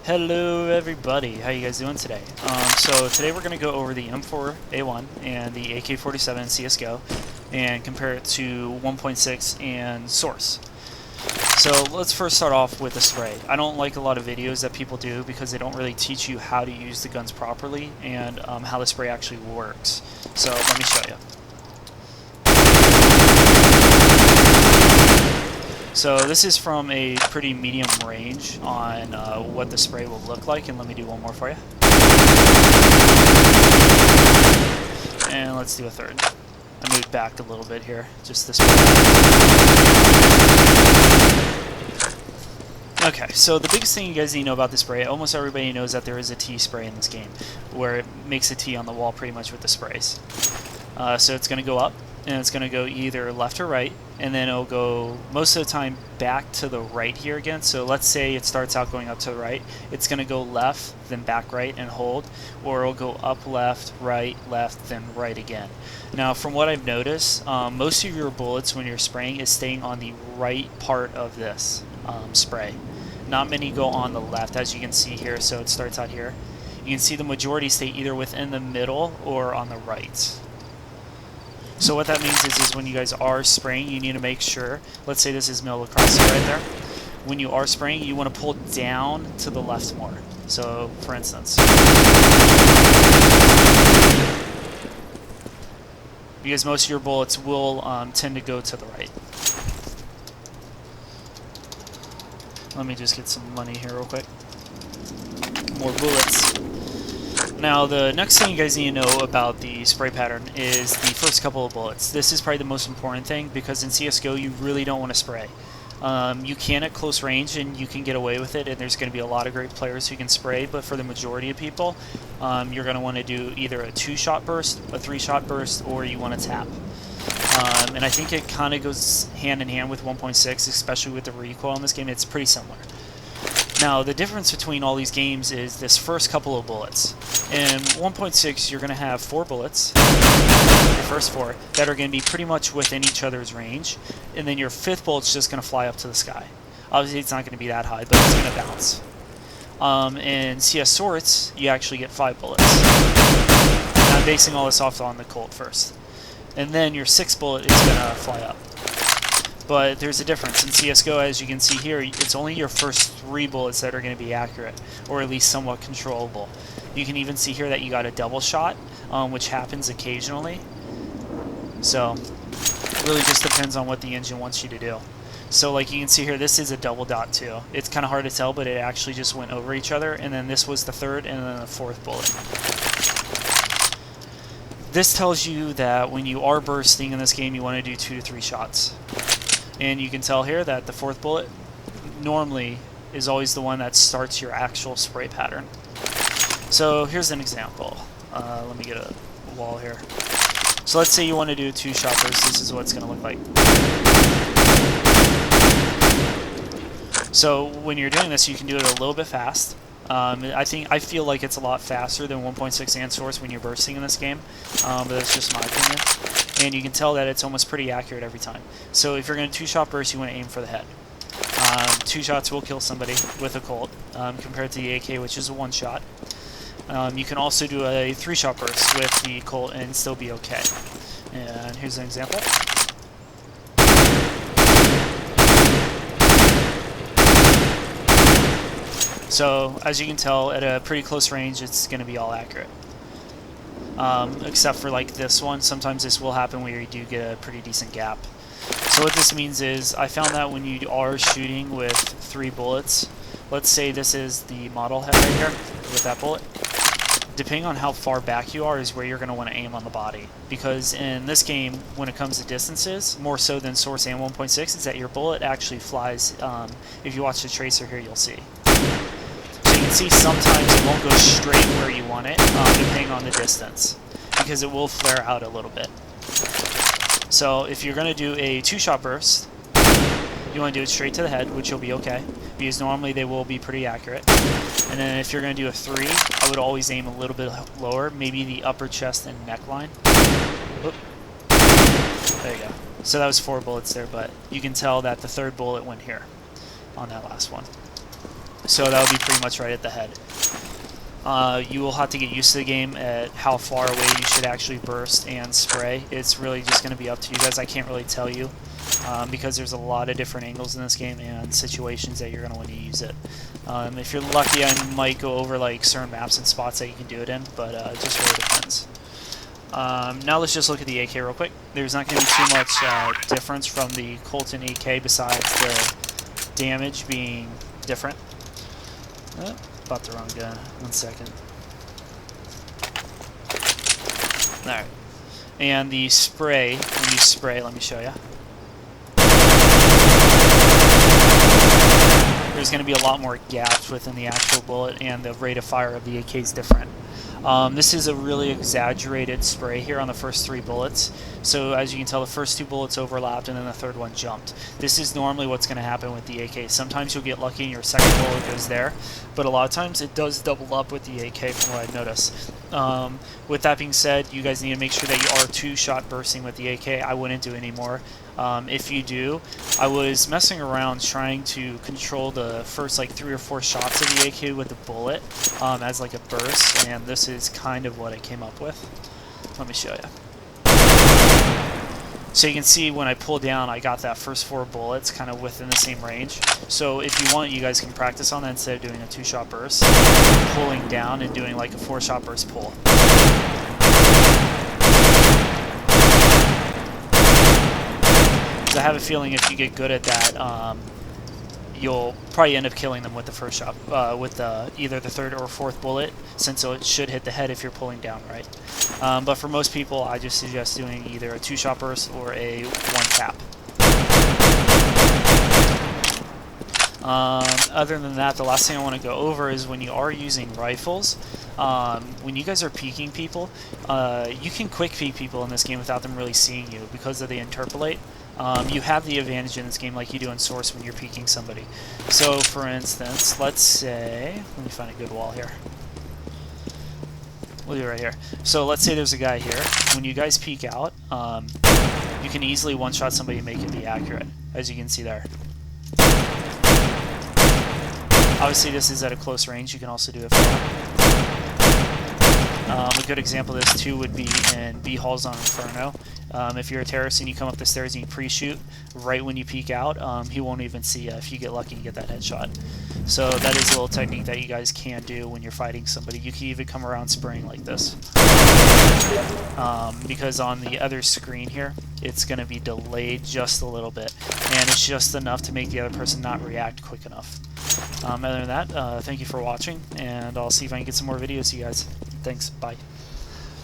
Hello everybody, how you guys doing today? So today we're going to go over the M4A1 and the AK47 in CSGO and compare it to 1.6 and Source. So let's first start off with the spray. I don't like a lot of videos that people do because they don't really teach you how to use the guns properly and how the spray actually works. So let me show you. So this is from a pretty medium range on what the spray will look like, and let me do one more for you. And let's do a third. I moved back a little bit here, just this way. Okay, so the biggest thing you guys need to know about the spray, almost everybody knows that there is a T spray in this game, where it makes a T on the wall pretty much with the sprays. So it's going to go up, and it's going to go either left or right, and then it'll go most of the time back to the right here again. So let's say it starts out going up to the right, it's going to go left, then back right and hold, or it'll go up left, then right again. Now from what I've noticed, most of your bullets when you're spraying is staying on the right part of this spray. Not many go on the left, as you can see here, so it starts out here. You can see the majority stay either within the middle or on the right. So what that means is when you guys are spraying, you need to make sure, let's say this is middle across right there, when you are spraying, you want to pull down to the left more. So, for instance, because most of your bullets will tend to go to the right. Let me just get some money here real quick. More bullets. Now, the next thing you guys need to know about the spray pattern is the first couple of bullets. This is probably the most important thing because in CSGO you really don't want to spray. You can at close range and you can get away with it, and there's going to be a lot of great players who can spray, but for the majority of people, you're going to want to do either a 2-shot burst, a 3-shot burst, or you want to tap. And I think it kind of goes hand in hand with 1.6, especially with the recoil in this game. It's pretty similar. Now, the difference between all these games is this first couple of bullets. In 1.6, you're going to have 4 bullets, your first 4, that are going to be pretty much within each other's range, and then your 5th bullet's just going to fly up to the sky. Obviously, it's not going to be that high, but it's going to bounce. In CS Swords, you actually get 5 bullets. And I'm basing all this off on the Colt first. And then your 6th bullet is going to fly up. But there's a difference. In CSGO, as you can see here, it's only your first 3 bullets that are going to be accurate, or at least somewhat controllable. You can even see here that you got a double shot, which happens occasionally. So, it really just depends on what the engine wants you to do. So like you can see here, this is a double dot too. It's kind of hard to tell, but it actually just went over each other, and then this was the 3rd and then the 4th bullet. This tells you that when you are bursting in this game, you want to do 2 to 3 shots. And you can tell here that the 4th bullet normally is always the one that starts your actual spray pattern. So here's an example. Let me get a wall here. So let's say you want to do a 2-shot burst. This is what it's going to look like. So when you're doing this, you can do it a little bit fast. I feel like it's a lot faster than 1.6 and Source when you're bursting in this game, but that's just my opinion. And you can tell that it's almost pretty accurate every time. So if you're going to 2-shot burst, you want to aim for the head. 2 shots will kill somebody with a Colt, compared to the AK, which is a 1-shot. You can also do a 3-shot burst with the Colt and still be okay. And here's an example. So, as you can tell, at a pretty close range, it's going to be all accurate. Except for like this one, sometimes this will happen where you do get a pretty decent gap. So what this means is, I found that when you are shooting with 3 bullets, let's say this is the model head right here, with that bullet, depending on how far back you are is where you're going to want to aim on the body. Because in this game, when it comes to distances, more so than Source and 1.6, is that your bullet actually flies. If you watch the tracer here, you'll see. You can see sometimes it won't go straight where you want it, depending on the distance, because it will flare out a little bit. So if you're going to do a 2-shot burst, you want to do it straight to the head, which will be okay, because normally they will be pretty accurate. And then if you're going to do a 3, I would always aim a little bit lower, maybe the upper chest and neckline. Whoop. There you go. So that was 4 bullets there, but you can tell that the 3rd bullet went here on that last one. So that would be pretty much right at the head. You will have to get used to the game at how far away you should actually burst and spray. It's really just going to be up to you guys. I can't really tell you because there's a lot of different angles in this game and situations that you're going to want to use it. If you're lucky, I might go over like certain maps and spots that you can do it in, but it just really depends. Now let's just look at the AK real quick. There's not going to be too much difference from the Colt and AK besides the damage being different. Bought the wrong gun. 1 second. Alright. And the spray, when you spray, let me show you. There's going to be a lot more gaps within the actual bullet, and the rate of fire of the AK is different. This is a really exaggerated spray here on the first 3 bullets. So as you can tell, the first 2 bullets overlapped and then the third one jumped. This is normally what's going to happen with the AK. Sometimes you'll get lucky and your second bullet goes there, but a lot of times it does double up with the AK from what I've noticed. With that being said, you guys need to make sure that you are 2-shot bursting with the AK. I wouldn't do anymore. If you do, I was messing around trying to control the first like 3 or 4 shots of the AK with the bullet as like a burst, and this is kind of what I came up with. Let me show you. So you can see when I pull down, I got that first 4 bullets kind of within the same range. So if you want, you guys can practice on that instead of doing a 2-shot burst, pulling down and doing like a 4-shot burst pull. I have a feeling if you get good at that, you'll probably end up killing them with the first shot, with either the 3rd or 4th bullet, since it should hit the head if you're pulling down right. But for most people, I just suggest doing either a 2-shot burst or a 1-tap. Other than that, the last thing I want to go over is when you are using rifles, when you guys are peeking people, you can quick peek people in this game without them really seeing you because of the interpolate. You have the advantage in this game like you do in Source when you're peeking somebody. So, for instance, let's say... Let me find a good wall here. We'll do it right here. So, let's say there's a guy here. When you guys peek out, you can easily one-shot somebody and make it be accurate, as you can see there. Obviously, this is at a close range. You can also do it far. A good example of this, too, would be in B-Halls on Inferno. If you're a terrorist and you come up the stairs and you pre-shoot, right when you peek out, he won't even see you if you get lucky and get that headshot. So that is a little technique that you guys can do when you're fighting somebody. You can even come around spraying like this. Because on the other screen here, it's going to be delayed just a little bit. And it's just enough to make the other person not react quick enough. Other than that, thank you for watching, and I'll see if I can get some more videos to you guys. Thanks, bye.